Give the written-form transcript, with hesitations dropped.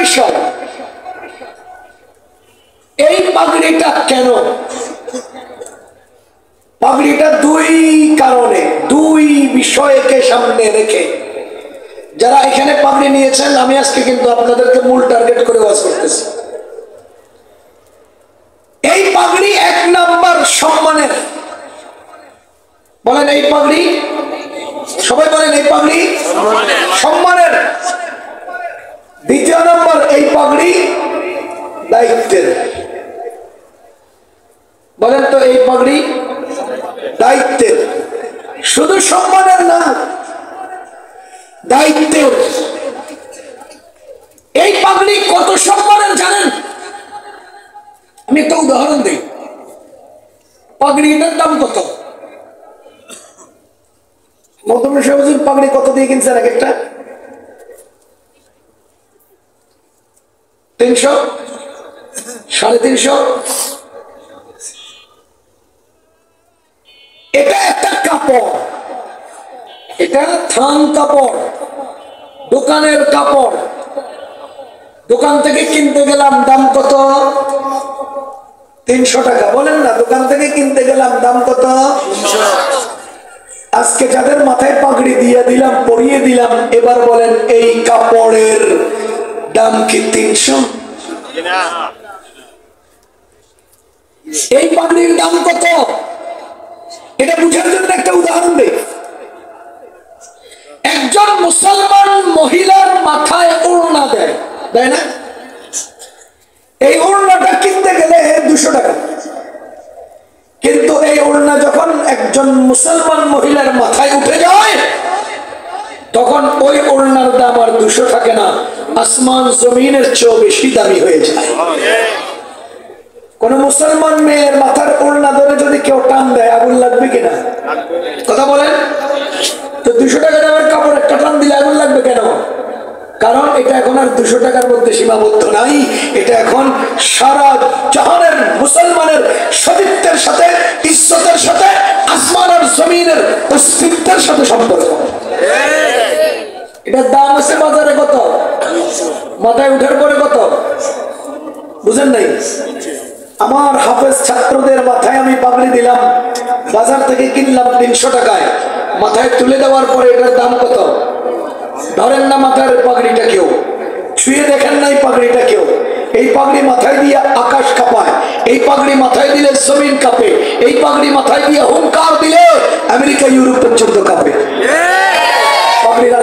বিষয়। এই পাগড়িটা কেন? পাগড়িটা দুই কারণে, দুই বিষয়কে সামনে রেখে যারা এখানে পাগড়ি নিয়েছেন, আমি আজকে কিন্তু আপনাদেরকে মূল টার্গেট করে ওয়াজ করতেছি। এই পাগড়ি এক নাম্বার সম্মানের, বলেন এই পাগড়ি, সবাই বলেন এই পাগড়ি সম্মানের। দ্বিতীয় নম্বর, এই পাগড়ি দায়িত্বের। বলেন তো এই পাগড়ি দায়িত্বের, শুধু সম্মানের না, দায়িত্বের। এই পাগড়ি কত সম্মানের জানেন? আমি একটা উদাহরণ দিই। পাগড়িটার দাম কত? মৌদুমি সাহেব পাগড়ি কত দিয়ে কিনছেন এক একটা? 300, 350। এটা একটা কাপড়, এটা থান কাপড়, দোকানের কাপড়। দোকান থেকে কিনতে গেলাম, দাম কত? 300 টাকা। বলেন না, দোকান থেকে কিনতে গেলাম, দাম কত? আজকে যাদের মাথায় পাগড়ি দিয়ে দিলাম, পরিয়ে দিলাম, এবার বলেন এই কাপড়ের দাম কি 300? এই পাগড়ির দাম কত? এটা বুঝার জন্য একটা উদাহরণ দেই। একজন মুসলমান মহিলার মাথায় ওড়না দেয়, দেয় না? এই ওড়নাটা কিনতে গেলে 200 টাকা। কিন্তু এই ওড়না যখন একজন মুসলমান মহিলার মাথায় উঠে যায়, তখন ওই ওড়নার দাম আর 200 থাকে না, আসমান জমিনের চেয়েও বেশি দামি হয়ে যায়। কোন মুসলমান মেয়ের মাথার ওড়না ধরে যদি কেউ টান দেয়, আগুন লাগবে কিনা? কথা বলেন তো। 200 টাকা দামের কাপড় একটা টান দিলে আগুন লাগবে কেন? কারণ এটা এখন আর 200 টাকার মধ্যে সীমাবদ্ধ নাই। এটা এখন সারা জাহানের মুসলমানের সতীত্বের সাথে, ইজ্জতের সাথে, আসমান আর জমিনের অস্তিত্বের সাথে সম্পর্ক। এটার দাম আছে বাজারে কত? মাথায় উঠার পরে কত? বুঝেন নাই? আমার হাফেজ ছাত্রদের মাথায় আমি পাগড়ি দিলাম, বাজার থেকে কিনলাম 300 টাকায়। মাথায় তুলে দেওয়ার পরে এটার দাম কত? ধরেন না মাথার পাগড়িটা কেউ ছুঁয়ে দেখেন নাই, পাগড়িটা কেউ এই পাগড়ি মাথায় দিয়ে আকাশ কাঁপায়, এই পাগড়ি মাথায় দিলে জমিন কাঁপে, এই পাগড়ি মাথায় দিয়ে হুঙ্কার দিলে আমেরিকা ইউরোপ পর্যন্ত কাঁপে। পাগড়ির